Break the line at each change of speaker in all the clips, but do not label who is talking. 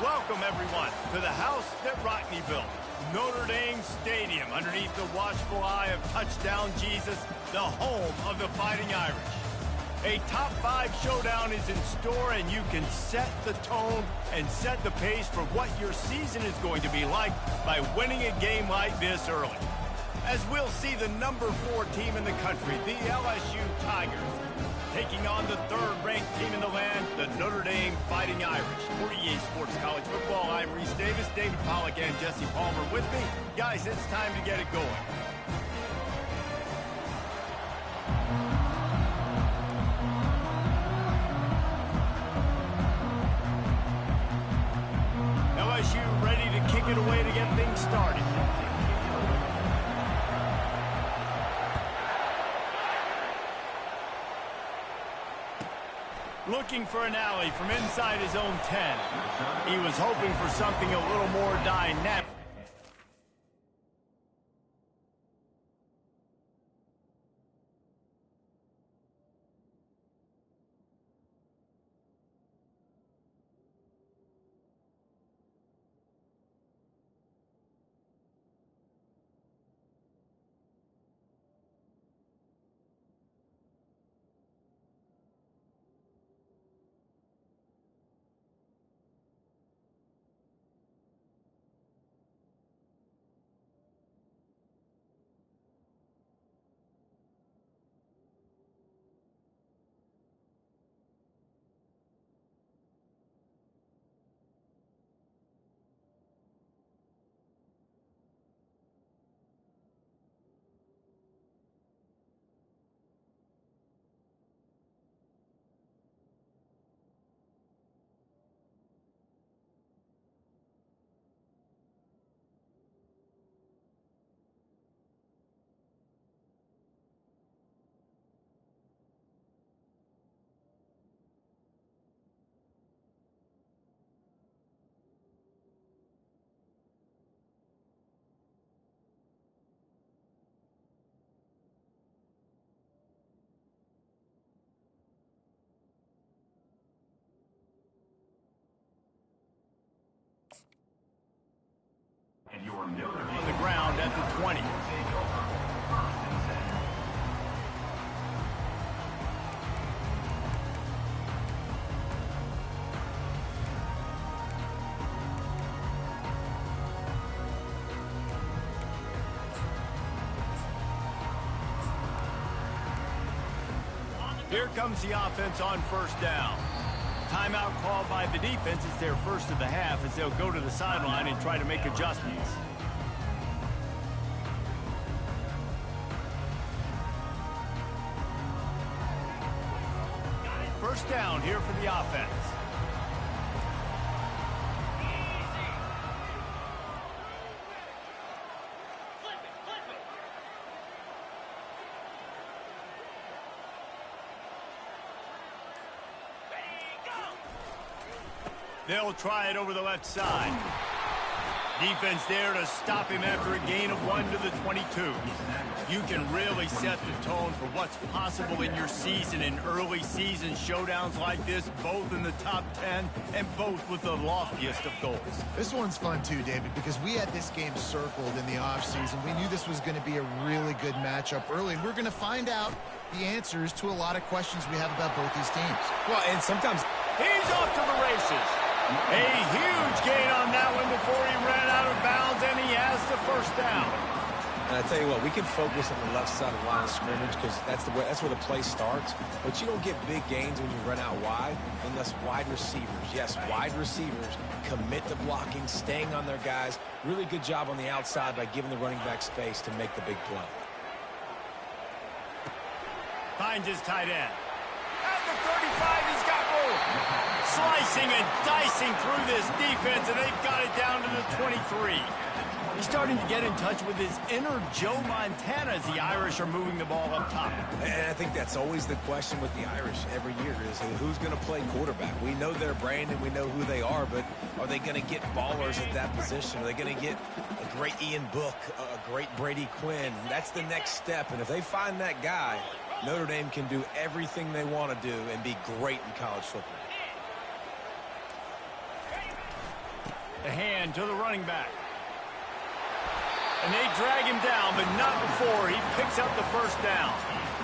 Welcome, everyone, to the house that Rockney built, Notre Dame Stadium, underneath the watchful eye of Touchdown Jesus, the home of the Fighting Irish. A top 5 showdown is in store, and you can set the tone and set the pace for what your season is going to be like by winning a game like this early. As we'll see the number 4 team in the country, the LSU Tigers, taking on the 3rd-ranked team in the land, the Notre Dame Fighting Irish. For EA Sports College Football, I'm Reese Davis, David Pollack, and Jesse Palmer with me. Guys, it's time to get it going. LSU ready to kick it away to get things started. Looking for an alley from inside his own 10. He was hoping for something a little more dynamic. On the ground at the 20. Here comes the offense on 1st down. Timeout called by the defense. It's their first of the half as they'll go to the sideline and try to make adjustments. First down here for the offense. They'll try it over the left side. Defense there to stop him after a gain of 1 to the 22. You can really set the tone for what's possible in your season in early season showdowns like this, both in the top 10 and both with the loftiest of goals.
This one's fun too, David, because we had this game circled in the offseason. We knew this was going to be a really good matchup early, and we're going to find out the answers to a lot of questions we have about both these teams.
Well, and sometimes he's off to the races. A huge gain on that one before he ran out of bounds, and he has the first down.
And I tell you what, we can focus on the left side of the line of scrimmage because that's where the play starts. But you don't get big gains when you run out wide unless wide receivers, yes, wide receivers, commit to blocking, staying on their guys. Really good job on the outside by giving the running back space to make the big play.
Finds his tight end. At the 35, he's got room. Slicing and dicing through this defense, and they've got it down to the 23. He's starting to get in touch with his inner Joe Montana as the Irish are moving the ball up top.
And I think that's always the question with the Irish every year is who's going to play quarterback. We know their brand and we know who they are, but are they going to get ballers at that position? Are they going to get a great Ian Book, a great Brady Quinn? That's the next step, and if they find that guy, Notre Dame can do everything they want to do and be great in college football.
The hand to the running back. And they drag him down, but not before he picks up the first down.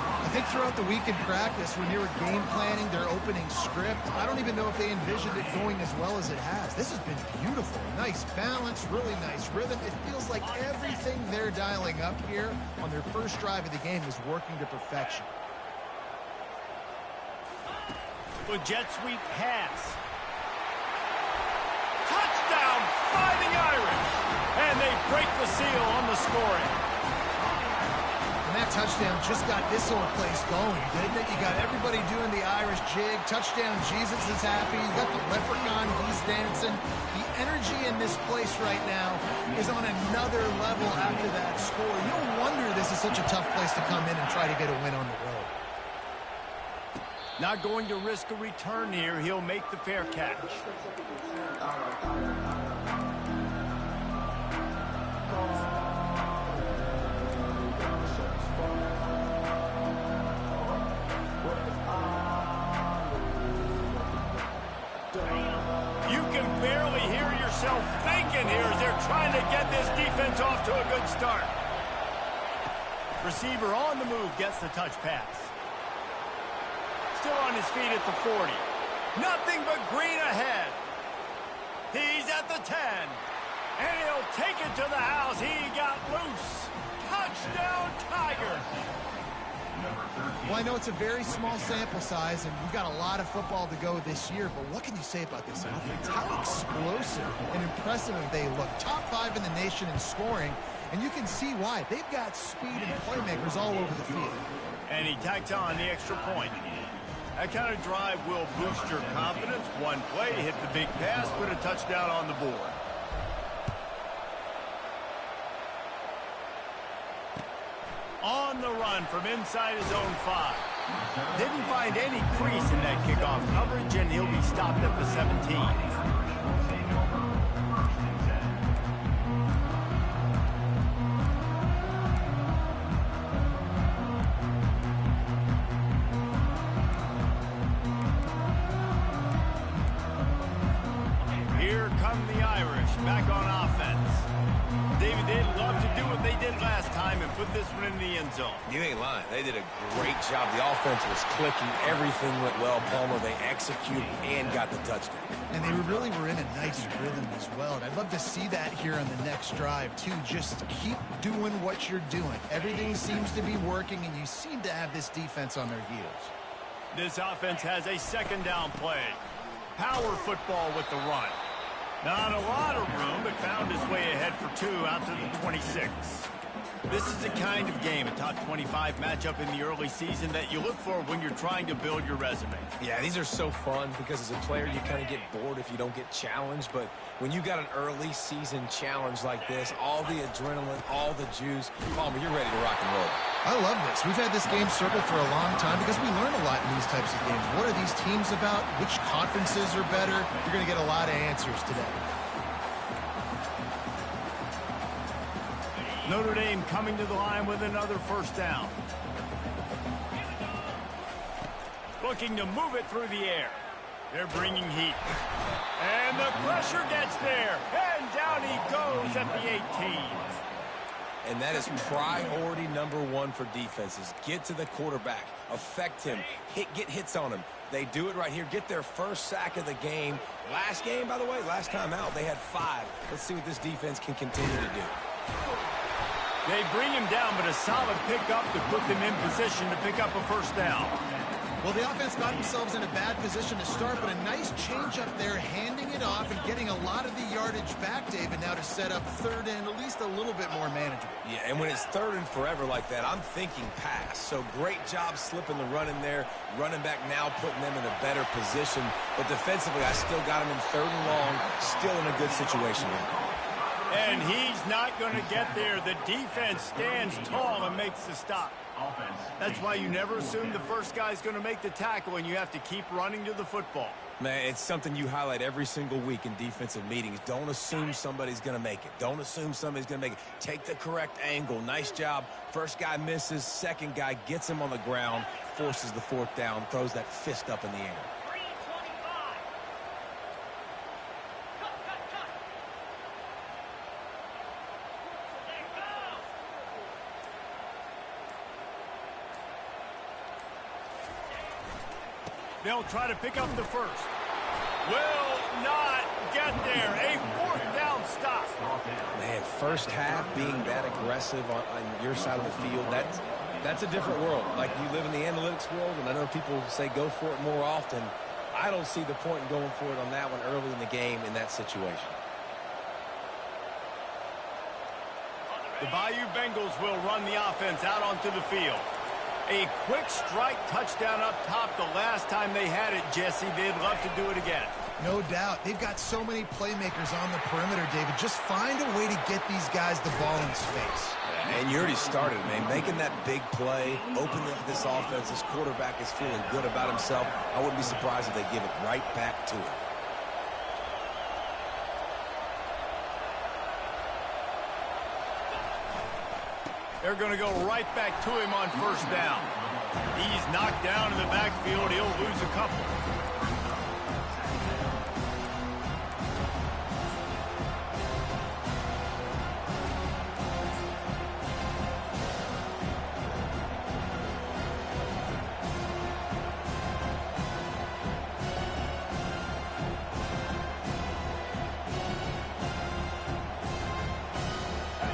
I think throughout the week in practice, when they were game planning their opening script, I don't even know if they envisioned it going as well as it has. This has been beautiful. Nice balance, really nice rhythm. It feels like everything they're dialing up here on their first drive of the game is working to perfection.
The jet sweep pass. Touchdown, Fighting Irish! And they break the seal on the scoring.
And that touchdown just got this whole place going, didn't it? You got everybody doing the Irish jig. Touchdown, Jesus is happy. You got the leprechaun, he's dancing. The energy in this place right now is on another level after that score. No wonder this is such a tough place to come in and try to get a win on the road.
Not going to risk a return here. He'll make the fair catch. You can barely hear yourself thinking here as they're trying to get this defense off to a good start. Receiver on the move gets the touch pass. Still on his feet at the 40. Nothing but green ahead. He's at the 10. And he'll take it to the house. He got loose. Touchdown, Tigers.
Well, I know it's a very small sample size, and we've got a lot of football to go this year, but what can you say about this offense? How explosive and impressive they look. Top 5 in the nation in scoring, and you can see why. They've got speed and playmakers all over the field.
And he tacked on the extra point. That kind of drive will boost your confidence. One play, hit the big pass, put a touchdown on the board. On the run from inside his own 5. Didn't find any crease in that kickoff coverage, and he'll be stopped at the 17. Here come the Irish back on offense. David, they'd love to do what they did last time and put this one in the end zone.
You ain't lying. They did a great job. The offense was clicking. Everything went well, Palmer. They executed and got the touchdown.
And they really were in a nice rhythm as well. And I'd love to see that here on the next drive, too. Just keep doing what you're doing. Everything seems to be working, and you seem to have this defense on their heels.
This offense has a second down play. Power football with the run. Not a lot of room, but found his way ahead for 2 out to the 26. This is the kind of game, a top 25 matchup in the early season, that you look for when you're trying to build your resume.
Yeah, these are so fun because as a player, you kind of get bored if you don't get challenged. But when you got an early season challenge like this, all the adrenaline, all the juice, Palmer, you're ready to rock and roll.
I love this. We've had this game circled for a long time because we learn a lot in these types of games. What are these teams about? Which conferences are better? You're going to get a lot of answers today.
Notre Dame coming to the line with another first down. Looking to move it through the air. They're bringing heat. And the pressure gets there. And down he goes at the 18.
And that is priority number 1 for defenses. Get to the quarterback. Affect him. Get hits on him. They do it right here. Get their first sack of the game. Last game, by the way, last time out, they had 5. Let's see what this defense can continue to do.
They bring him down, but a solid pickup to put them in position to pick up a first down.
Well, the offense got themselves in a bad position to start, but a nice change up there, handing it off and getting a lot of the yardage back, David, now to set up third and at least a little bit more manageable.
Yeah, and when it's third and forever like that, I'm thinking pass. So great job slipping the run in there. Running back now putting them in a better position. But defensively, I still got them in third and long, still in a good situation here.
And he's not going to get there. The defense stands tall and makes the stop. That's why you never assume the first guy's going to make the tackle, and you have to keep running to the football.
Man, it's something you highlight every single week in defensive meetings. Don't assume somebody's going to make it. Don't assume somebody's going to make it. Take the correct angle. Nice job. First guy misses. Second guy gets him on the ground, forces the 4th down, throws that fist up in the air.
They'll try to pick up the first. Will not get there. A fourth down stop.
Man, first half being that aggressive on your side of the field, that's a different world. Like, you live in the analytics world, and I know people say go for it more often. I don't see the point in going for it on that one early in the game in that situation.
The Bayou Bengals will run the offense out onto the field. A quick strike touchdown up top the last time they had it, Jesse. They'd love to do it again.
No doubt. They've got so many playmakers on the perimeter, David. Just find a way to get these guys the ball in space.
And you already started, man. Making that big play, opening up this offense. This quarterback is feeling good about himself. I wouldn't be surprised if they give it right back to him.
They're going to go right back to him on first down. He's knocked down in the backfield. He'll lose a couple.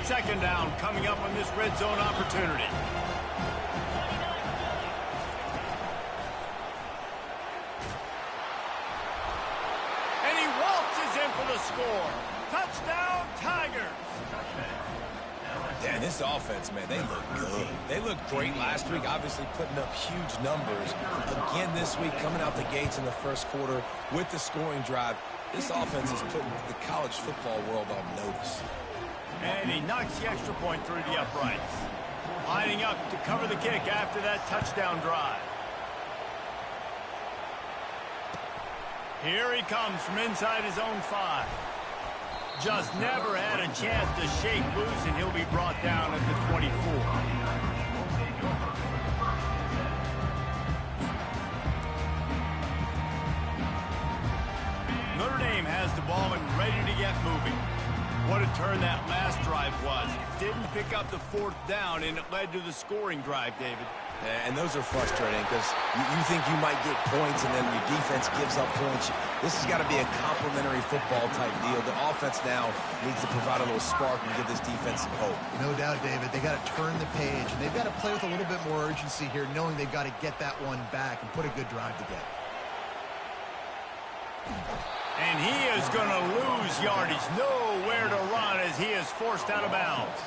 Second down coming up on this red zone opportunity. And he waltzes in for the score. Touchdown, Tigers.
Yeah, this offense, man, they look good. They looked great last week, obviously putting up huge numbers. Again this week, coming out the gates in the first quarter with the scoring drive. This offense is putting the college football world on notice.
And he knocks the extra point through the uprights. Lining up to cover the kick after that touchdown drive. Here he comes from inside his own 5. Just never had a chance to shake loose, and he'll be brought down at the 24. Notre Dame has the ball and ready to get moving. What a turn that last drive was. It didn't pick up the fourth down, and it led to the scoring drive, David.
And those are frustrating because you think you might get points and then your defense gives up points. This has got to be a complementary football type deal. The offense now needs to provide a little spark and give this defense some hope.
No doubt, David. They got to turn the page, and they've got to play with a little bit more urgency here, knowing they've got to get that one back and put a good drive together.
And he is going to lose yardage. Nowhere to run as he is forced out of bounds.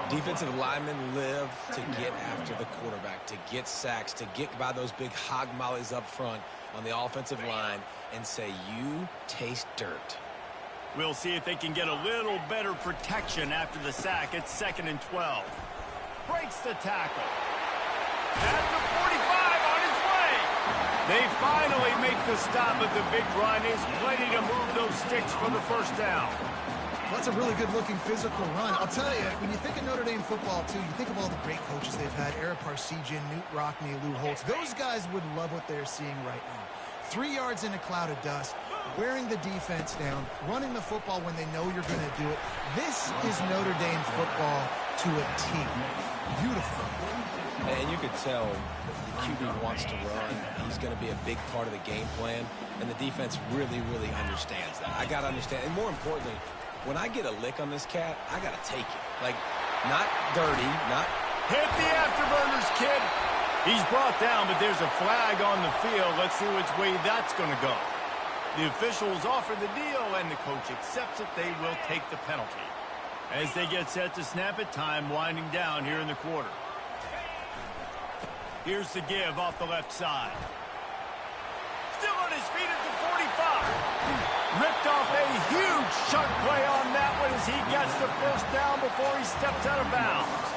Defensive linemen live to get after the quarterback, to get sacks, to get by those big hog mollies up front on the offensive line and say, you taste dirt.
We'll see if they can get a little better protection after the sack. It's 2nd and 12. Breaks the tackle. At the 45 on his way. They finally make the stop, but the big run is plenty to move those sticks for the first down.
Well, that's a really good-looking physical run. I'll tell you, when you think of Notre Dame football, too, you think of all the great coaches they've had, Eric Parsegian, Newt Rockne, Lou Holtz. Those guys would love what they're seeing right now. 3 yards in a cloud of dust, wearing the defense down, running the football when they know you're going to do it. This is Notre Dame football to a T. Beautiful.
And you could tell the QB wants to run. He's going to be a big part of the game plan, and the defense really, really understands that. I got to understand, and more importantly, when I get a lick on this cat, I got to take it. Like, not dirty, not...
Hit the afterburners, kid. He's brought down, but there's a flag on the field. Let's see which way that's going to go. The officials offer the deal, and the coach accepts it. They will take the penalty. As they get set to snap it, time winding down here in the quarter. Here's the give off the left side. Still on his feet at the 45. Ripped off a huge chunk play on that one as he gets the first down before he steps out of bounds.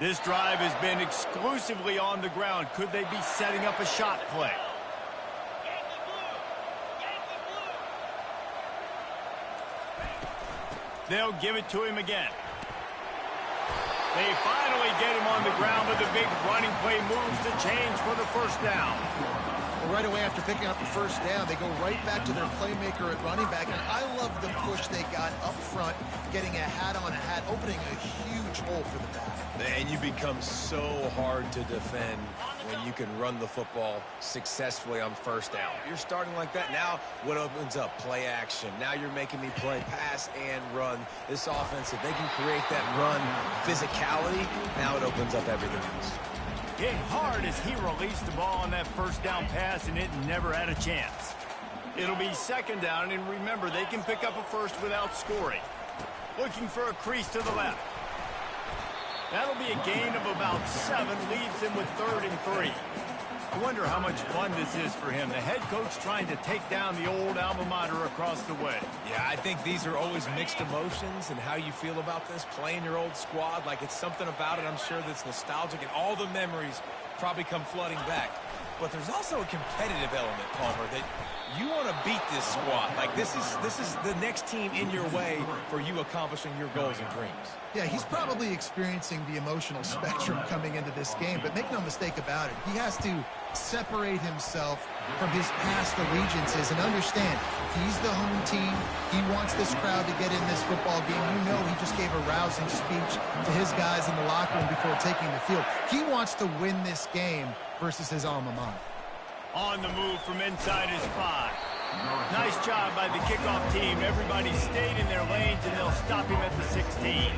This drive has been exclusively on the ground. Could they be setting up a shot play? They'll give it to him again. They finally get him on the ground, but the big running play moves the chains for the first down.
Well, right away after picking up the first down, they go right back to their playmaker at running back. And I love the push they got up front, getting a hat on a hat, opening a huge hole for the back.
And you become so hard to defend when you can run the football successfully on first down. You're starting like that. Now what opens up? Play action. Now you're making me play pass and run. This offense, if they can create that run physicality, now it opens up everything else.
Hit hard as he released the ball on that first down pass, and it never had a chance. It'll be second down, and remember, they can pick up a first without scoring. Looking for a crease to the left. That'll be a gain of about 7, leaves him with 3rd and 3. I wonder how much fun this is for him. The head coach trying to take down the old alma mater across the way.
Yeah, I think these are always mixed emotions and how you feel about this, playing your old squad. Like, it's something about it, I'm sure, that's nostalgic, and all the memories probably come flooding back. But there's also a competitive element, Palmer, that you want to beat this squad. Like, this is the next team in your way for you accomplishing your goals and dreams.
Yeah, he's probably experiencing the emotional spectrum coming into this game, but make no mistake about it, he has to separate himself from his past allegiances and understand he's the home team. He wants this crowd to get in this football game. You know, he just gave a rousing speech to his guys in the locker room before taking the field. He wants to win this game versus his alma mater.
On the move from inside his 5. Nice job by the kickoff team. Everybody stayed in their lanes, and they'll stop him at the 16.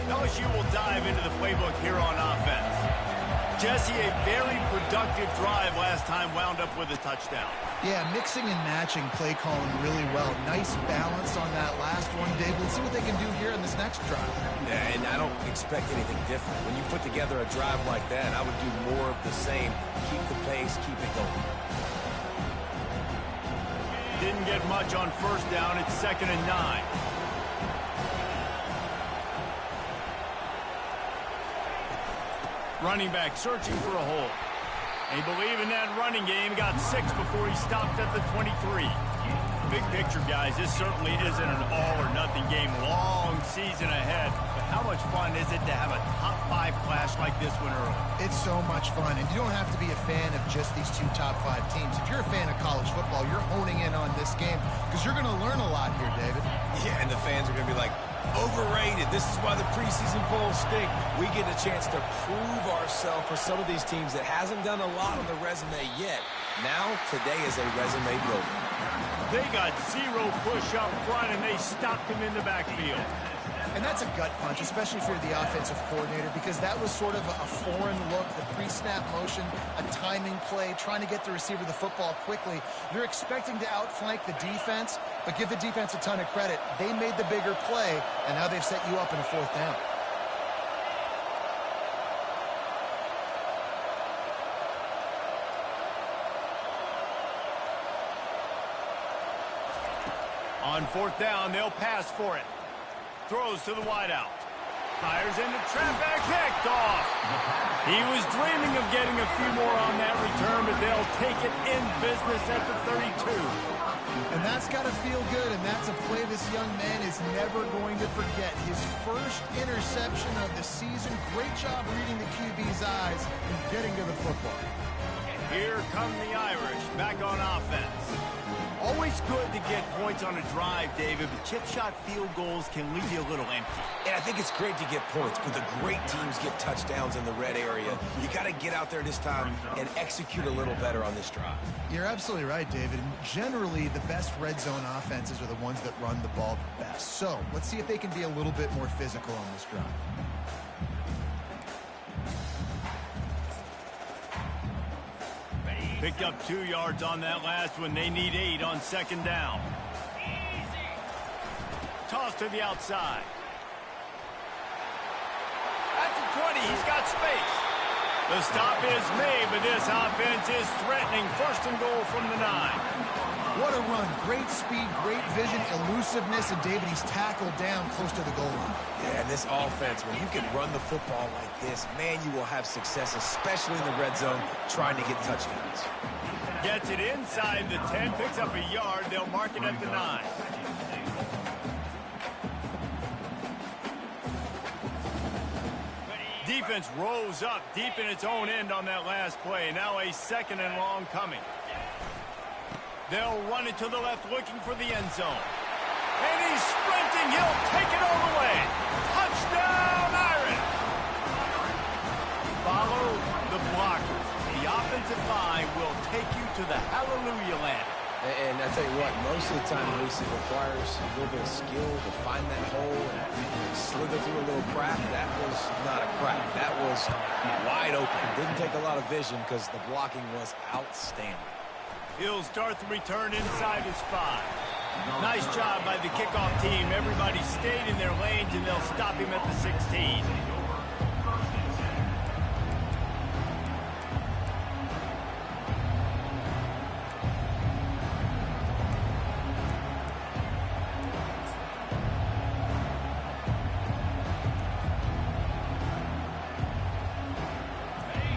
LSU will dive into the playbook here on offense. Jesse, a very productive drive last time wound up with a touchdown.
Yeah, mixing and matching play calling really well. Nice balance on that last one, Dave. Let's see what they can do here in this next drive.
Yeah, and I don't expect anything different. When you put together a drive like that, I would do more of the same. Keep the pace, keep it going.
Didn't get much on first down. It's 2nd and 9. Running back searching for a hole. They believe in that running game. Got 6 before he stopped at the 23. Big picture, guys, this certainly isn't an all-or-nothing game. Long season ahead. But how much fun is it to have a top 5 clash like this one early?
It's so much fun, and you don't have to be a fan of just these 2 top 5 teams. If you're a fan of college football, you're honing in on this game because you're going to learn a lot here, David.
Yeah, and the fans are going to be like, overrated. This is why the preseason bowls stink. We get a chance to prove ourselves for some of these teams that hasn't done a lot on the resume yet. Now, today is a resume builder.
They got 0 push up front, and they stopped him in the backfield.
And that's a gut punch, especially if you're the offensive coordinator, because that was sort of a foreign look, the pre-snap motion, a timing play, trying to get the receiver the football quickly. You're expecting to outflank the defense, but give the defense a ton of credit. They made the bigger play, and now they've set you up in a 4th down.
On 4th down, they'll pass for it. Throws to the wideout. Fires into traffic, picked off. He was dreaming of getting a few more on that return, but they'll take it in business at the 32.
And that's got to feel good, and that's a play this young man is never going to forget. His first interception of the season. Great job reading the QB's eyes and getting to the football.
Here come the Irish, back on offense. Always good to get points on a drive, David, but chip shot field goals can leave you a little empty.
And I think it's great to get points, but the great teams get touchdowns in the red area. You got to get out there this time and execute a little better on this drive.
You're absolutely right, David. And generally, the best red zone offenses are the ones that run the ball the best. So let's see if they can be a little bit more physical on this drive.
Picked up 2 yards on that last one. They need 8 on 2nd down. Toss to the outside. At the 20, he's got space. The stop is made, but this offense is threatening. First and goal from the 9.
What a run. Great speed, great vision, elusiveness, and David, he's tackled down close to the goal line.
Yeah, and this offense, when you can run the football like this, man, you will have success, especially in the red zone, trying to get touchdowns.
Gets it inside the 10, picks up a yard. They'll mark it at the 9. Defense rose up deep in its own end on that last play. Now a 2nd and long coming. They'll run it to the left, looking for the end zone. And he's sprinting. He'll take it all the way. Touchdown, Irish! Follow the blockers. The offensive line will take you to the hallelujah land.
And I tell you what, most of the time, Luis, it requires a little bit of skill to find that hole and slither through a little crack. That was not a crack. That was wide open. Didn't take a lot of vision because the blocking was outstanding.
He'll start the return inside his 5. Nice job by the kickoff team. Everybody stayed in their lanes, and they'll stop him at the 16.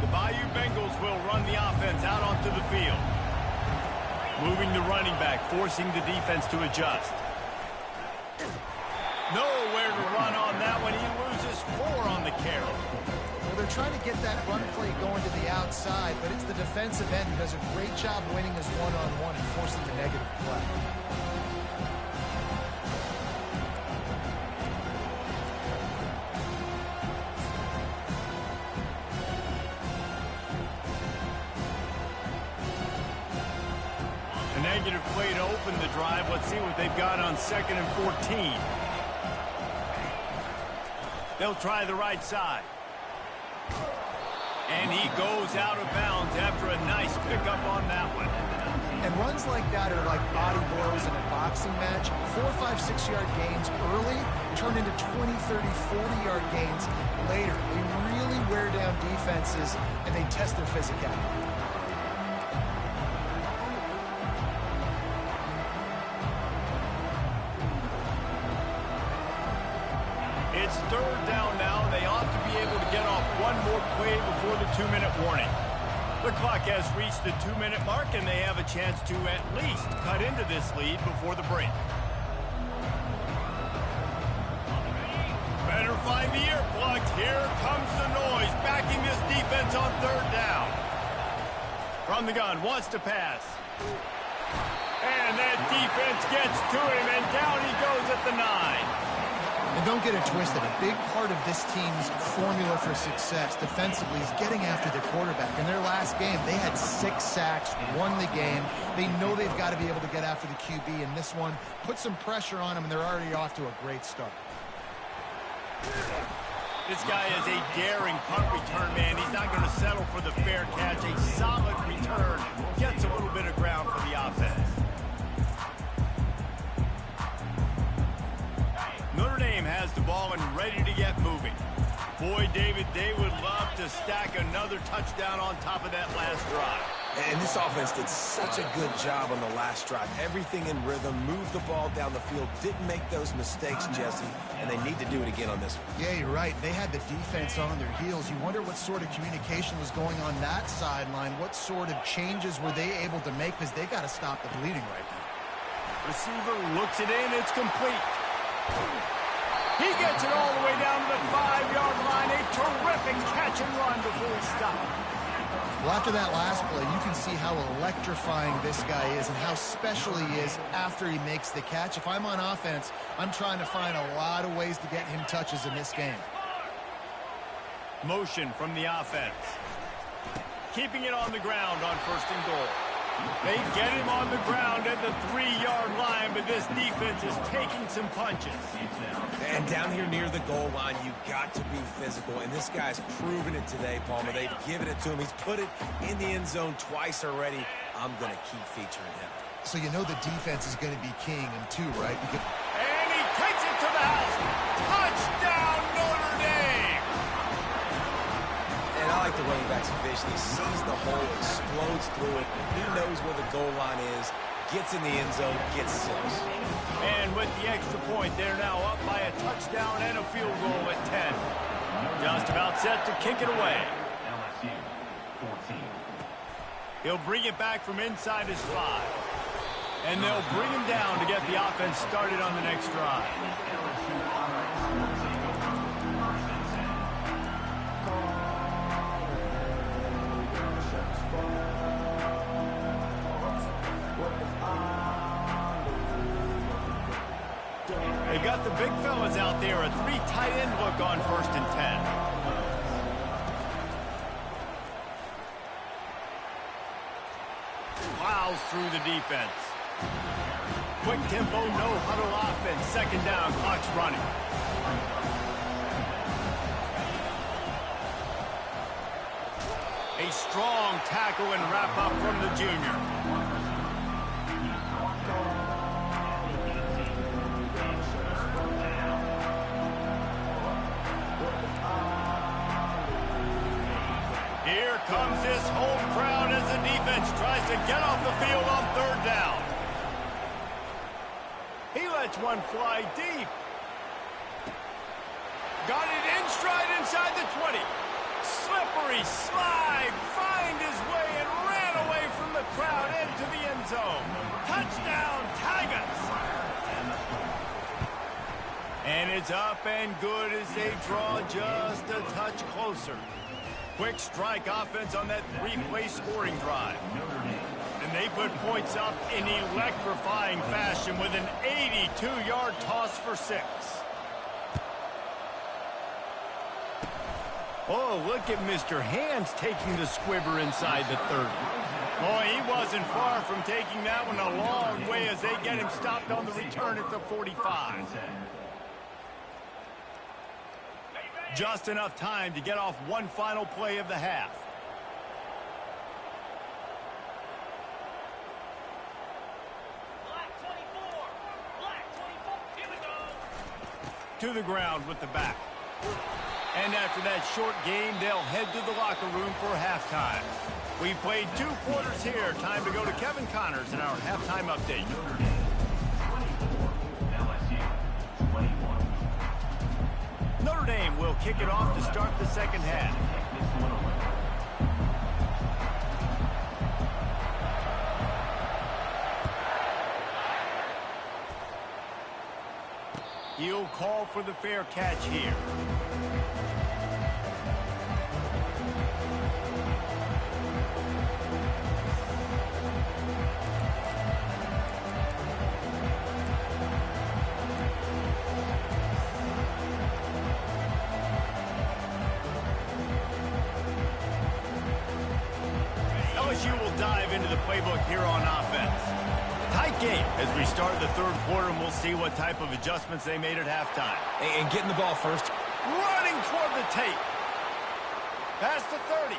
The Bayou Bengals will run the offense out onto the field. Moving the running back, forcing the defense to adjust. Nowhere to run on that one. He loses 4 on the carry.
Well, they're trying to get that run play going to the outside, but it's the defensive end who does a great job winning his one-on-one and forcing the negative play.
A negative play to open the drive. Let's see what they've got on 2nd and 14. They'll try the right side. And he goes out of bounds after a nice pickup on that one.
And runs like that are like body blows in a boxing match. 4, 5, 6-yard gains early turn into 20, 30, 40-yard gains later. They really wear down defenses, and they test their physicality.
It's 3rd down now. They ought to be able to get off one more play before the 2-minute warning. The clock has reached the 2-minute mark, and they have a chance to at least cut into this lead before the break. Better find the earplugs. Here comes the noise, backing this defense on 3rd down. From the gun, wants to pass. And that defense gets to him, and down he goes at the 9.
And don't get it twisted. A big part of this team's formula for success defensively is getting after their quarterback. In their last game, they had 6 sacks, won the game. They know they've got to be able to get after the QB, and this one put some pressure on them, and they're already off to a great start.
This guy is a daring punt return man. He's not going to settle for the fair catch. A solid return. Gets a little bit of ground for the offense. Notre Dame has the ball and ready to get moving. Boy, David, they would love to stack another touchdown on top of that last drive.
And this offense did such a good job on the last drive. Everything in rhythm, moved the ball down the field, didn't make those mistakes, Jesse, and they need to do it again on this one.
Yeah, you're right. They had the defense on their heels. You wonder what sort of communication was going on that sideline. What sort of changes were they able to make, because they got to stop the bleeding right now.
Receiver looks it in. It's complete. He gets it all the way down to the 5-yard line. A terrific catch and run before he stopped.
Well, after that last play, you can see how electrifying this guy is and how special he is after he makes the catch. If I'm on offense, I'm trying to find a lot of ways to get him touches in this game.
Motion from the offense. Keeping it on the ground on 1st and goal. They get him on the ground at the 3-yard line, but this defense is taking some punches.
And down here near the goal line, you've got to be physical. And this guy's proven it today, Palmer. They've given it to him. He's put it in the end zone twice already. I'm going to keep featuring him.
So you know the defense is going to be keying him too, right? Because
and he takes it to the house. Touchdown, Notre Dame!
And I like the running backs He sees the hole, explodes through it. He knows where the goal line is, gets in the end zone, gets 6.
And with the extra point, they're now up by a touchdown and a field goal at 10. Just about set to kick it away.
LSU 14.
He'll bring it back from inside his 5. And they'll bring him down to get the offense started on the next drive. They got the big fellas out there, a 3 tight end look on 1st and 10. Plows through the defense. Quick tempo, no huddle offense. 2nd down, clock's running. A strong tackle and wrap up from the junior. Here comes this home crowd as the defense tries to get off the field on 3rd down. He lets one fly deep. Got it in stride inside the 20. Slippery slide, find his way and ran away from the crowd into the end zone. Touchdown, Tigers! And it's up and good as they draw just a touch closer. Quick strike offense on that 3-play scoring drive. And they put points up in electrifying fashion with an 82-yard toss for 6. Oh, look at Mr. Hands taking the squibber inside the 30. Boy, he wasn't far from taking that one a long way as they get him stopped on the return at the 45. Just enough time to get off one final play of the half.
Here we go.
To the ground with the back. And after that short game, they'll head to the locker room for halftime. We played 2 quarters here. Time to go to Kevin Connors in our halftime update. Notre Dame will kick it off to start the 2nd half. He'll call for the fair catch here. LSU will dive into the playbook here on offense. Tight game as we start the 3rd quarter, and we'll see what type of adjustments they made at halftime.
And getting the ball first.
Running toward the tape. Past the 30.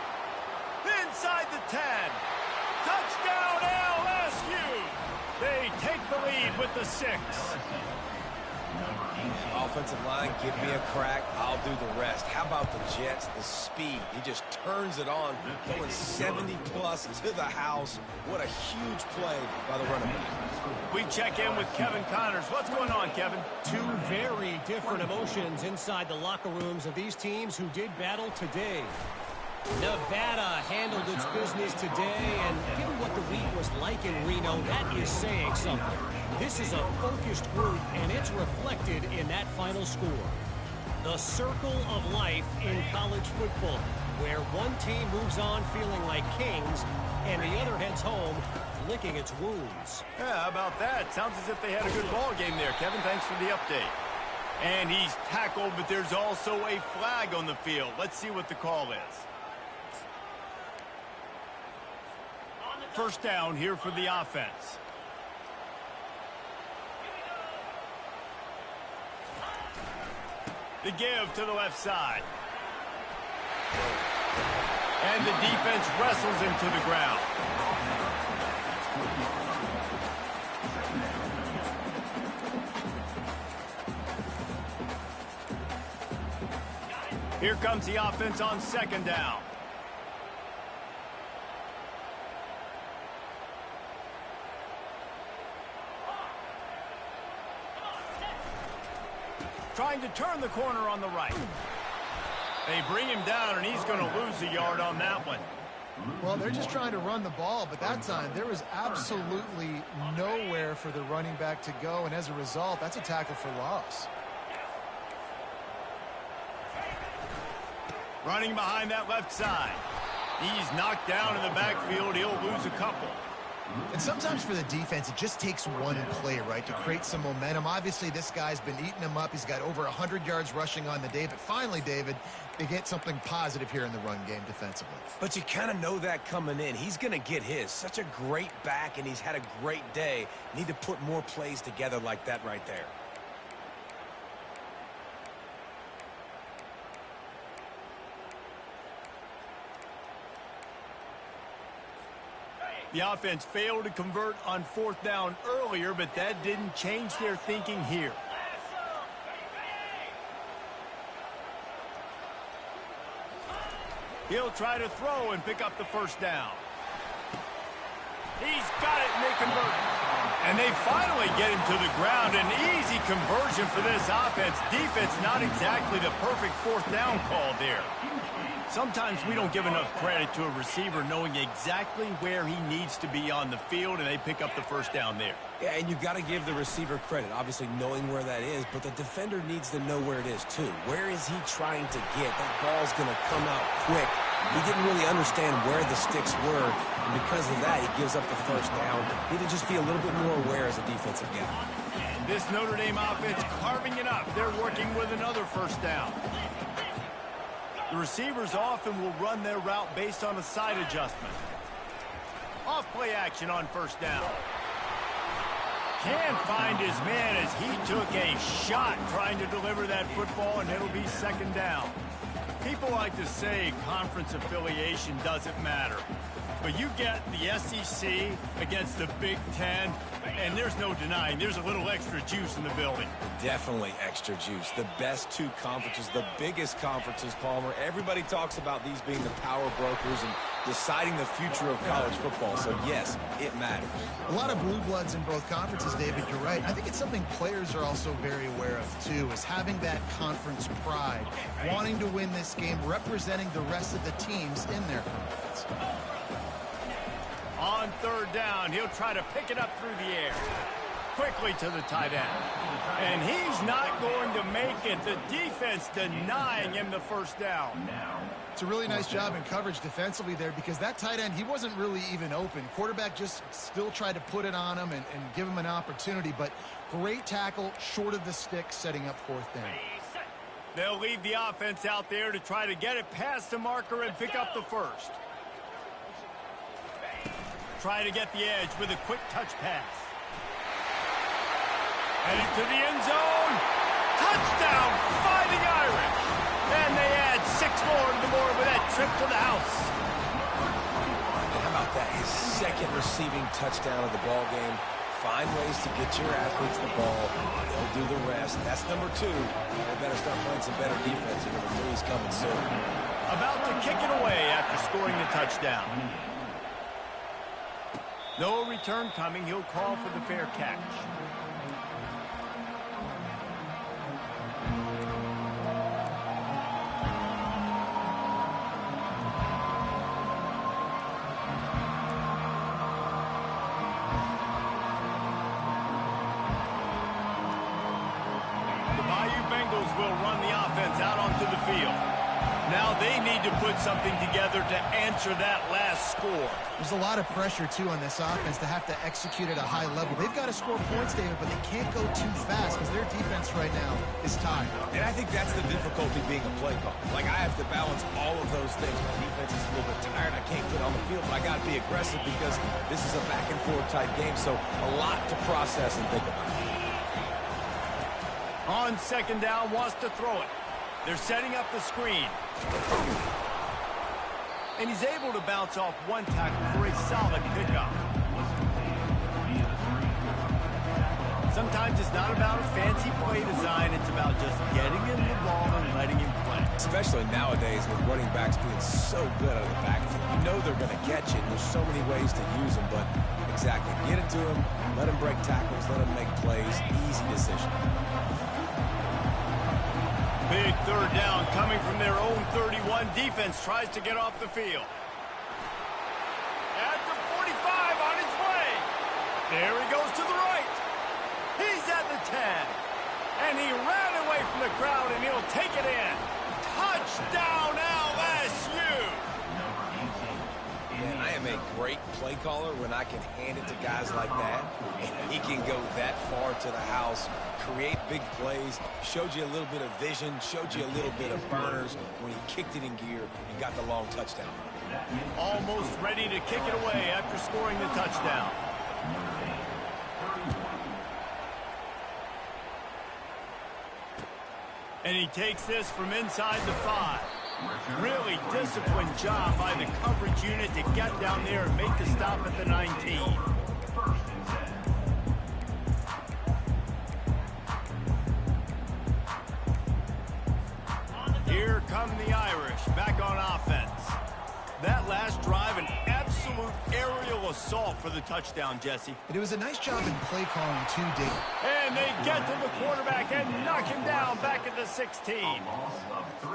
Inside the 10. Touchdown LSU. They take the lead with the 6.
Offensive line, give me a crack. I'll do the rest. How about the Jets? The speed. He just turns it on, going 70-plus to the house. What a huge play by the running back.
We check in with Kevin Connors. What's going on, Kevin?
2 very different emotions inside the locker rooms of these teams who did battle today. Nevada handled its business today, and given what the week was like in Reno, that is saying something. This is a focused group, and it's reflected in that final score. The circle of life in college football, where one team moves on feeling like kings, and the other heads home licking its wounds.
Yeah, how about that? Sounds as if they had a good ball game there, Kevin. Thanks for the update. And he's tackled, but there's also a flag on the field. Let's see what the call is. First down here for the offense. The give to the left side. And the defense wrestles him to the ground. Here comes the offense on 2nd down. trying to turn the corner on the right. They bring him down, and he's going to lose a yard on that one.
Well, they're just trying to run the ball, but that time there was absolutely nowhere for the running back to go, and as a result, that's a tackle for loss.
Running behind that left side. He's knocked down in the backfield. He'll lose a couple.
And sometimes for the defense, it just takes one play, right, to create some momentum. Obviously, this guy's been eating him up. He's got over 100 yards rushing on the day. But finally, David, they get something positive here in the run game defensively.
But you kind of know that coming in. He's going to get his. Such a great back, and he's had a great day. Need to put more plays together like that right there.
The offense failed to convert on fourth down earlier, but that didn't change their thinking here. He'll try to throw and pick up the first down. He's got it, and they convert. And they finally get him to the ground. An easy conversion for this offense. Defense, not exactly the perfect fourth down call there. Sometimes we don't give enough credit to a receiver knowing exactly where he needs to be on the field, and they pick up the first down there.
Yeah, and you've got to give the receiver credit, obviously knowing where that is, but the defender needs to know where it is too. Where is he trying to get? That ball's going to come out quick. He didn't really understand where the sticks were, and because of that, he gives up the first down. Need to just be a little bit more aware as a defensive guy.
And this Notre Dame offense carving it up. They're working with another first down. The receivers often will run their route based on a side adjustment. Off play action on first down. Can't find his man as he took a shot trying to deliver that football, and it'll be second down. People like to say conference affiliation doesn't matter. But you get the SEC against the Big Ten, and there's no denying there's a little extra juice in the building.
Definitely extra juice. The best two conferences, the biggest conferences, Palmer. Everybody talks about these being the power brokers and deciding the future of college football. So, yes, it matters.
A lot of blue bloods in both conferences, David, you're right. I think it's something players are also very aware of, too, is having that conference pride, wanting to win this game, representing the rest of the teams in their conference.
On third down, he'll try to pick it up through the air. Quickly to the tight end. And he's not going to make it. The defense denying him the first down.
It's a really nice job in coverage defensively there because that tight end, he wasn't really even open. Quarterback just still tried to put it on him and give him an opportunity. But great tackle, short of the stick, setting up fourth down.
They'll leave the offense out there to try to get it past the marker and pick up the first. Try to get the edge with a quick touch pass. Headed to the end zone. Touchdown, Fighting Irish. And they add 6 more to the board with that trip to the house.
How about that? His second receiving touchdown of the ball game. Find ways to get your athletes the ball. They'll do the rest. That's number 2. They better start playing some better defense. And number 3 is coming soon.
About to kick it away after scoring the touchdown. No return coming. He'll call for the fair catch. The Bayou Bengals will run the offense out onto the field. Now they need to put something together to answer that last score.
There's a lot of pressure, too, on this offense to have to execute at a high level. They've got to score points, David, but they can't go too fast because their defense right now is tired.
And I think that's the difficulty being a play call. Like, I have to balance all of those things. My defense is a little bit tired. I can't get on the field, but I got to be aggressive because this is a back-and-forth type game, so a lot to process and think about.
On second down, wants to throw it. They're setting up the screen. And he's able to bounce off one tackle for a solid pickup. Sometimes it's not about a fancy play design. It's about just getting him the ball and letting him play.
Especially nowadays with running backs being so good out of the backfield. You know they're going to catch it. There's so many ways to use them, but exactly. Get it to him, let him break tackles, let him make plays. Easy decision.
Big third down coming from their own 31. Defense tries to get off the field. At the 45 on his way. There he goes to the right. He's at the 10. And he ran away from the crowd, and he'll take it in. Touchdown, LSU!
Man, I am a great play caller when I can hand it to guys like that. And he can go that far to the house, create big plays, showed you a little bit of vision, showed you a little bit of burners when he kicked it in gear and got the long touchdown.
Almost ready to kick it away after scoring the touchdown. And he takes this from inside the 5. Really disciplined job by the coverage unit to get down there and make the stop at the 19. Here come the Irish back on offense. That last drive, an absolute aerial assault for the touchdown, Jesse.
And it was a nice job in play calling too, Dick.
And they get to the quarterback and knock him down back at the 16.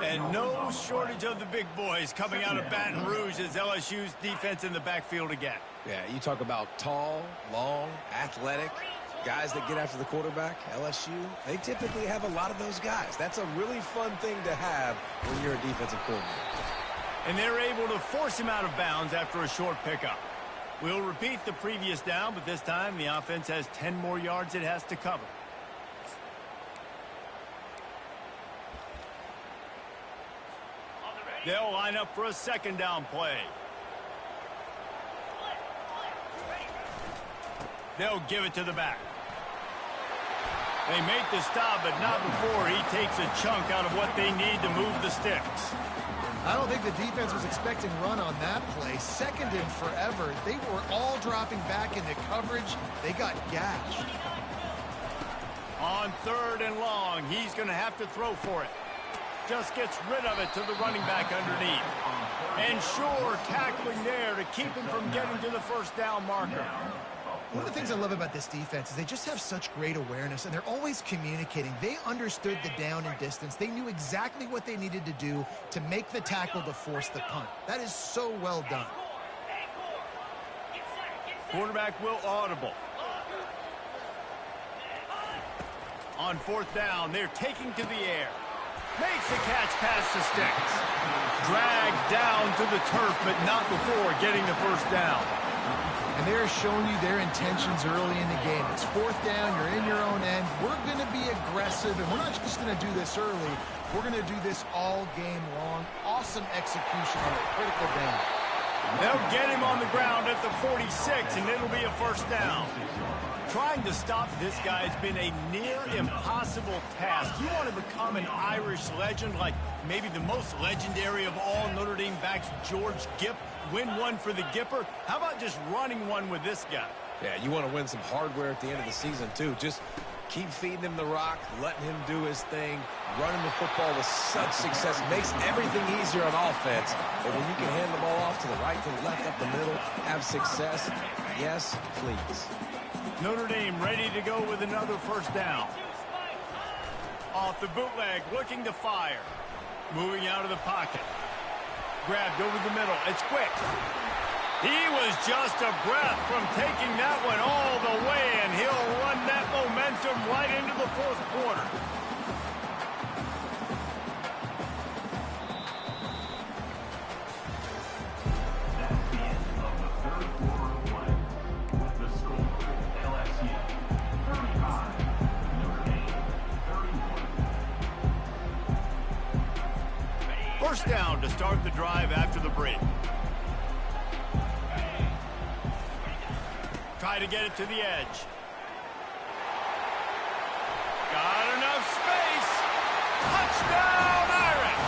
And no shortage of the big boys coming out of Baton Rouge as LSU's defense in the backfield again.
Yeah, you talk about tall, long, athletic, guys that get after the quarterback. LSU, they typically have a lot of those guys. That's a really fun thing to have when you're a defensive coordinator.
And they're able to force him out of bounds after a short pickup. We'll repeat the previous down, but this time the offense has 10 more yards it has to cover. They'll line up for a second down play. They'll give it to the back. They make the stop, but not before he takes a chunk out of what they need to move the sticks.
I don't think the defense was expecting run on that play. Second and forever. They were all dropping back into coverage. They got gashed.
On third and long, he's going to have to throw for it. Just gets rid of it to the running back underneath. And sure, tackling there to keep him from getting to the first down marker.
One of the things I love about this defense is they just have such great awareness, and they're always communicating. They understood the down and distance. They knew exactly what they needed to do to make the tackle to force the punt. That is so well done.
Quarterback will audible. On fourth down, they're taking to the air. Makes the catch past the sticks. Dragged down to the turf, but not before getting the first down.
And they're showing you their intentions early in the game. It's fourth down, you're in your own end. We're going to be aggressive, and we're not just going to do this early. We're going to do this all game long. Awesome execution on a critical down.
They'll get him on the ground at the 46, and it'll be a first down. Trying to stop this guy has been a near impossible task. You want to become an Irish legend, like maybe the most legendary of all Notre Dame backs, George Gipp, win one for the Gipper. How about just running one with this guy?
Yeah, you want to win some hardware at the end of the season, too. Just keep feeding him the rock, letting him do his thing, running the football with such success. Makes everything easier on offense. But when you can hand the ball off to the right, to the left, up the middle, have success, yes, please.
Notre Dame ready to go with another first down. Off the bootleg, looking to fire. Moving out of the pocket. Grabbed over the middle. It's quick. He was just a breath from taking that one all the way, and he'll run that momentum right into the fourth quarter.
That's the end of the third quarter of play. With the score, LSU 35, Notre Dame 31.
First down to start the drive after the break. Try to get it to the edge. Got enough space. Touchdown, Irish!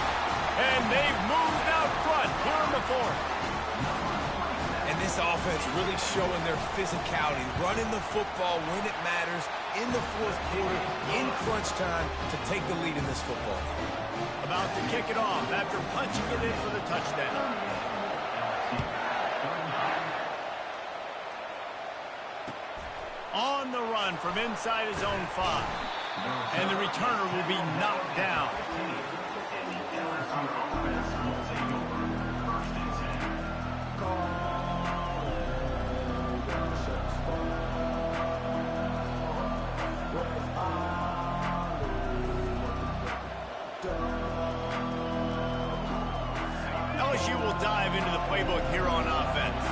And they've moved out front here in the fourth.
And this offense really showing their physicality, running the football when it matters, in the fourth quarter, in crunch time, to take the lead in this football.
About to kick it off after punching it in for the touchdown. On the run from inside his own 5. And the returner will be knocked down. LSU will dive into the playbook here on offense.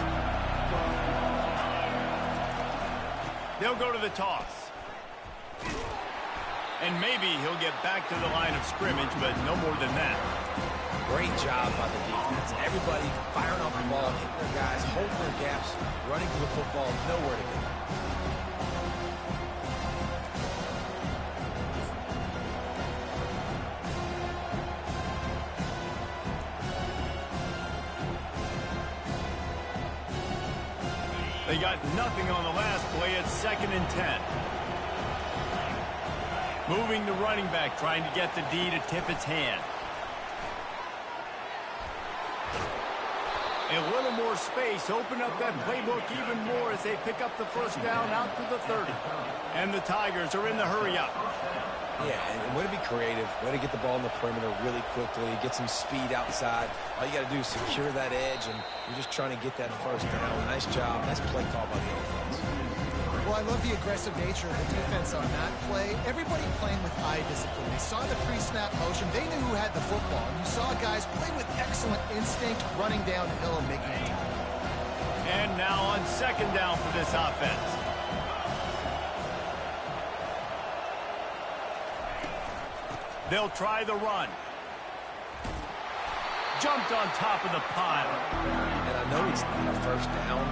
They'll go to the toss. And maybe he'll get back to the line of scrimmage, but no more than that.
Great job by the defense. Everybody firing off the ball, hitting their guys, holding their gaps, running to the football, nowhere to go.
They got nothing on the last play. It's 2nd and 10. Moving the running back, trying to get the D to tip its hand. A little more space. Open up that playbook even more as they pick up the first down out to the 30. And the Tigers are in the hurry up.
Yeah, and way to be creative, way to get the ball in the perimeter really quickly, get some speed outside. All you got to do is secure that edge, and you're just trying to get that first down. Nice job. Nice play call by the offense.
Well, I love the aggressive nature of the defense on that play. Everybody playing with eye discipline. They saw the pre-snap motion. They knew who had the football. And you saw guys play with excellent instinct, running downhill and making a tackle.
And now on 2nd down for this offense. They'll try the run. Jumped on top of the pile.
And I know it's not a first down,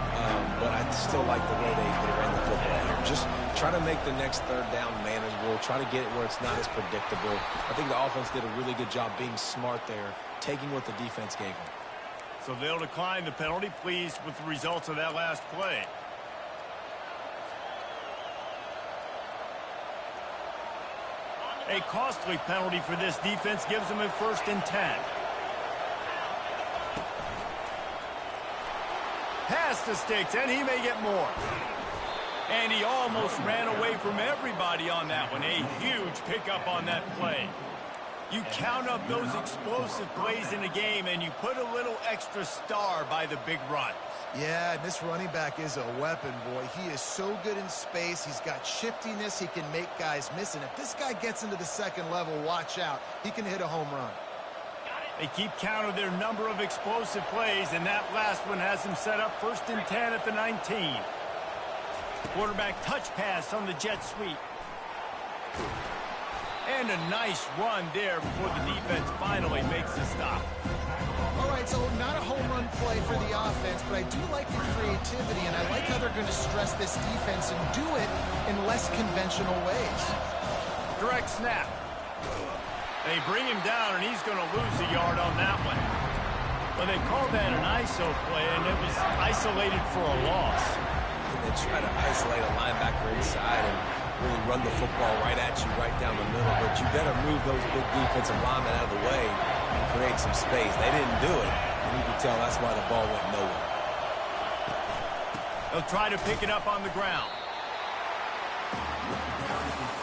but I still like the way they ran the football here. Just try to make the next 3rd down manageable. Try to get it where it's not as predictable. I think the offense did a really good job being smart there, taking what the defense gave them.
So they'll decline the penalty, pleased with the results of that last play. A costly penalty for this defense gives them a 1st and 10. Pass to Sticks, and he may get more. And he almost ran away from everybody on that one. A huge pickup on that play. You count up those explosive plays in the game, and you put a little extra star by the big runs.
Yeah, and this running back is a weapon, boy. He is so good in space. He's got shiftiness. He can make guys miss. And if this guy gets into the 2nd level, watch out. He can hit a home run.
They keep count of their number of explosive plays, and that last one has them set up 1st and 10 at the 19. Quarterback touch pass on the jet sweep. And a nice run there before the defense finally makes the stop.
All right, so not a home run play for the offense, but I do like the creativity, and I like how they're going to stress this defense and do it in less conventional ways.
Direct snap. They bring him down, and he's going to lose a yard on that one. Well, they called that an ISO play, and it was isolated for a loss.
And they try to isolate a linebacker inside and really run the football right at you, right down the middle. But you better move those big defensive linemen out of the way and create some space. They didn't do it, and you can tell that's why the ball went nowhere.
They'll try to pick it up on the ground.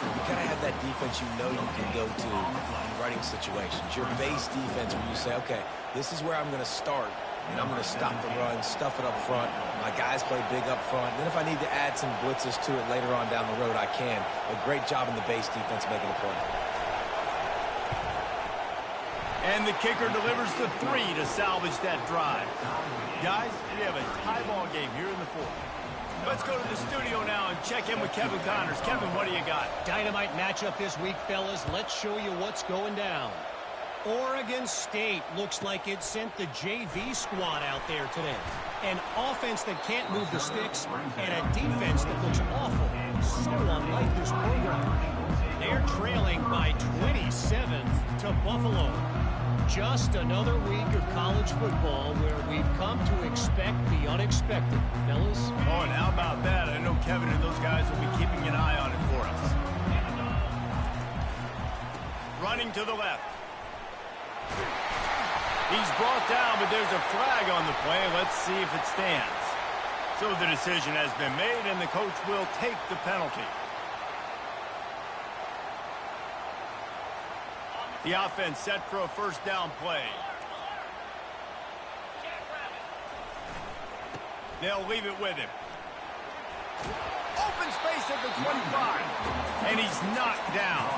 You gotta have that defense you know you can go to in running situations. Your base defense where you say, okay, this is where I'm going to start, and I'm going to stop the run, stuff it up front. My guys play big up front. Then if I need to add some blitzes to it later on down the road, I can. A great job in the base defense making a play.
And the kicker delivers the 3 to salvage that drive. Guys, we have a tie ball game here in the 4th. Let's go to the studio now and check in with Kevin Connors. Kevin, what do you got?
Dynamite matchup this week, fellas. Let's show you what's going down. Oregon State looks like it sent the JV squad out there today. An offense that can't move the sticks and a defense that looks awful. So unlike this program. They're trailing by 27 to Buffalo. Just another week of college football where we've come to expect the unexpected, fellas.
Oh, and how about that? I know Kevin and those guys will be keeping an eye on it for us. Running to the left. He's brought down, but there's a flag on the play. Let's see if it stands. So the decision has been made, and the coach will take the penalty. The offense set for a first down play. They'll leave it with him. Open space at the 25. And he's knocked down.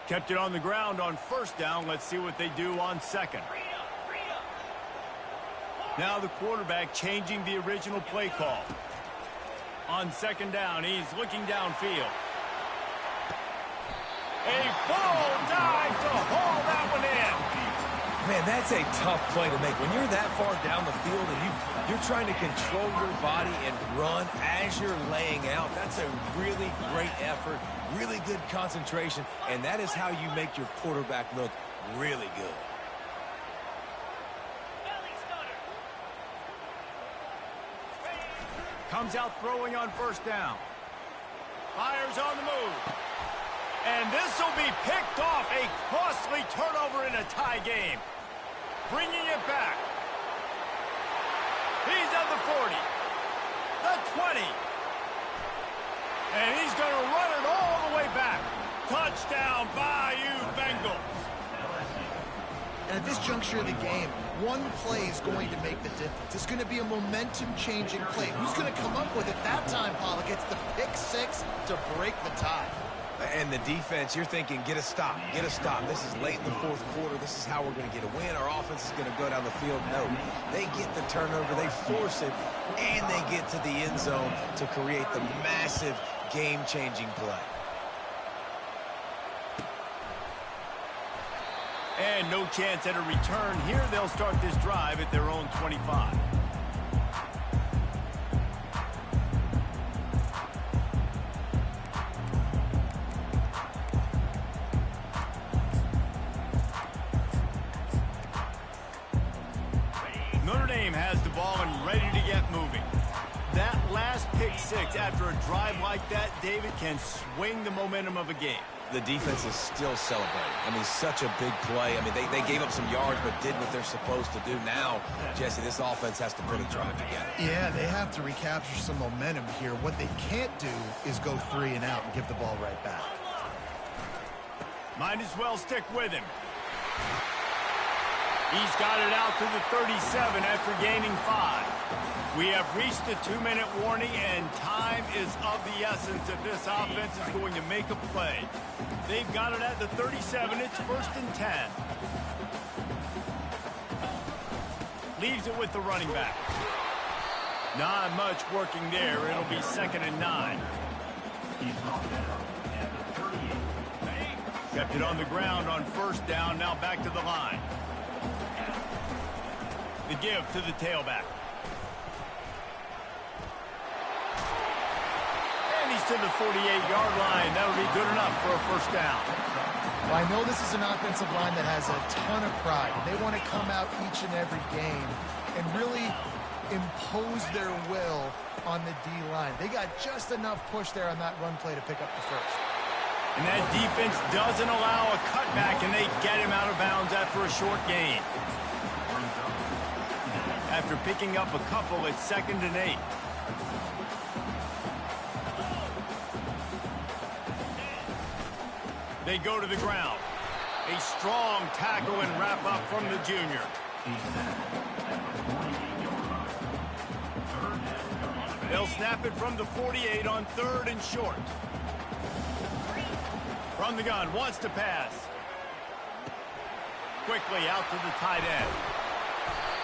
Kept it on the ground on first down. Let's see what they do on second. Now the quarterback changing the original play call. On second down, he's looking downfield. A full dive to haul that one in.
Man, that's a tough play to make. When you're that far down the field and you're trying to control your body and run as you're laying out, that's a really great effort, really good concentration, and that is how you make your quarterback look really good.
Comes out throwing on first down. Fires on the move. And this will be picked off. A costly turnover in a tie game. Bringing it back. He's at the 40. The 20. And he's going to run it all the way back. Touchdown, Bayou Bengals.
And at this juncture of the game, one play is going to make the difference. It's going to be a momentum-changing play. Who's going to come up with it that time, Pollock? It's the pick six to break the tie.
And the defense, you're thinking, get a stop, get a stop. This is late in the fourth quarter. This is how we're going to get a win. Our offense is going to go down the field. No, they get the turnover, they force it, and they get to the end zone to create the massive game-changing play.
And no chance at a return here. They'll start this drive at their own 25. Notre Dame has the ball and ready to get moving. That last pick six after a drive like that, David, can swing the momentum of a game.
The defense is still celebrating. I mean, such a big play. I mean, they gave up some yards but did what they're supposed to do. Now, Jesse, this offense has to put a drive together.
Yeah, they have to recapture some momentum here. What they can't do is go 3 and out and give the ball right back.
Might as well stick with him. He's got it out to the 37 after gaining 5. We have reached the 2-minute warning, and time is of the essence if this offense is going to make a play. They've got it at the 37. It's 1st and 10. Leaves it with the running back. Not much working there. It'll be 2nd and 9. Kept it on the ground on first down. Now back to the line. The give to the tailback. And he's to the 48-yard line. That'll be good enough for a first down.
Well, I know this is an offensive line that has a ton of pride. They want to come out each and every game and really impose their will on the D-line. They got just enough push there on that run play to pick up the first.
And that defense doesn't allow a cutback, and they get him out of bounds after a short gain. After picking up a couple, it's 2nd and 8. They go to the ground. A strong tackle and wrap up from the junior. They'll snap it from the 48 on 3rd and short. From the gun, wants to pass. Quickly out to the tight end.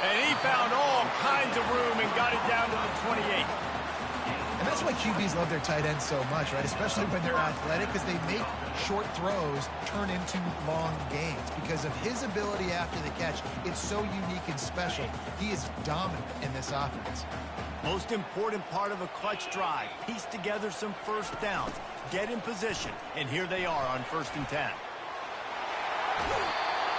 And he found all kinds of room and got it down to the 28.
And that's why QBs love their tight ends so much, right? Especially when they're athletic, because they make short throws turn into long gains. Because of his ability after the catch, it's so unique and special. He is dominant in this offense.
Most important part of a clutch drive. Piece together some first downs. Get in position. And here they are on 1st and 10.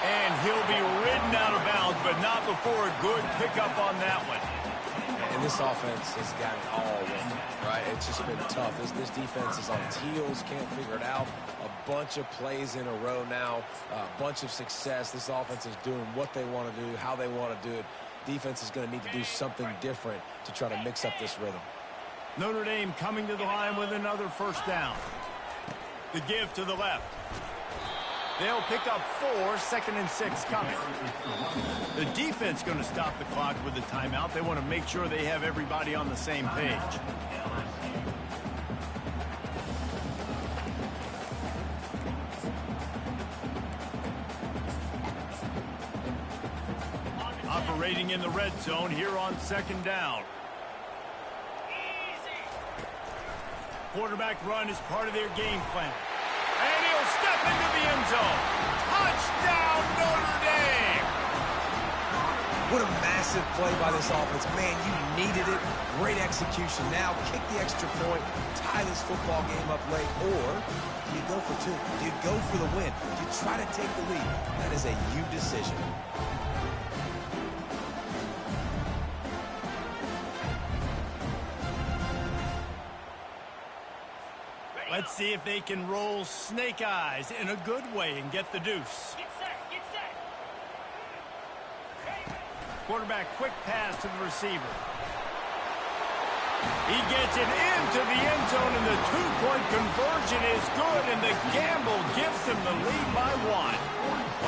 And he'll be ridden out of bounds, but not before a good pickup on that one.
And this offense has got it all working, right? It's just been tough. This defense is on its heels, can't figure it out. A bunch of plays in a row now, a bunch of success. This offense is doing what they want to do, how they want to do it. Defense is going to need to do something different to try to mix up this rhythm.
Notre Dame coming to the line with another first down. The give to the left. They'll pick up 4, 2nd and 6 coming. The defense going to stop the clock with the timeout. They want to make sure they have everybody on the same page. Operating in the red zone here on 2nd down. Quarterback run is part of their game plan. And he'll step into the end zone. Touchdown, Notre Dame!
What a massive play by this offense. Man, you needed it. Great execution. Now kick the extra point, tie this football game up late, or do you go for 2? Do you go for the win? Do you try to take the lead? That is a you decision.
Let's see if they can roll snake eyes in a good way and get the deuce.
Get set, get set.
Quarterback quick pass to the receiver. He gets it into the end zone, and the 2-point conversion is good, and the gamble gives them the lead by 1.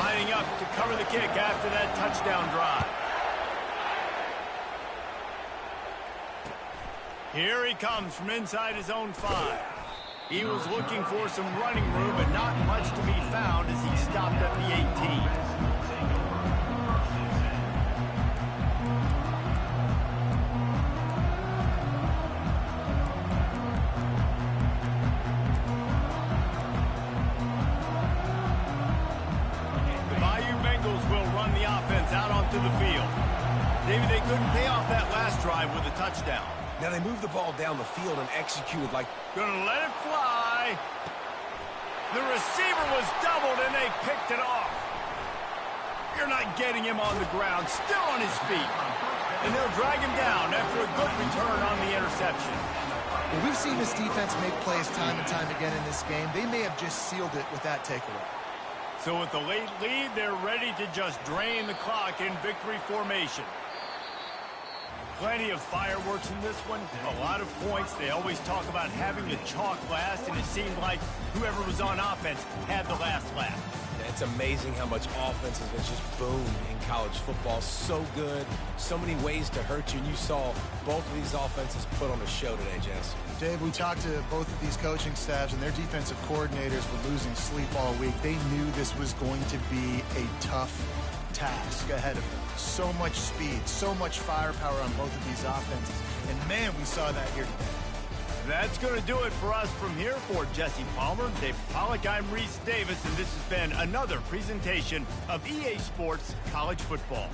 Lining up to cover the kick after that touchdown drive. Here he comes from inside his own 5. He was looking for some running room, but not much to be found as he stopped at the 18. The Bayou Bengals will run the offense out onto the field. Maybe they couldn't pay off that last drive with a touchdown.
Now they moved the ball down the field and executed like...
Gonna let it fly. The receiver was doubled, and they picked it off. You're not getting him on the ground, still on his feet. And they'll drag him down after a good return on the interception.
Well, we've seen this defense make plays time and time again in this game. They may have just sealed it with that takeaway.
So with the late lead, they're ready to just drain the clock in victory formation. Plenty of fireworks in this one. A lot of points. They always talk about having the chalk last, and it seemed like whoever was on offense had the last laugh.
It's amazing how much offense has been just boomed in college football. So good. So many ways to hurt you. And you saw both of these offenses put on a show today, Jess.
Dave, we talked to both of these coaching staffs, and their defensive coordinators were losing sleep all week. They knew this was going to be a tough task ahead of them. So much speed, so much firepower on both of these offenses. And, man, we saw that here today.
That's going to do it for us from here. For Jesse Palmer, Dave Pollack, I'm Reese Davis, and this has been another presentation of EA Sports College Football.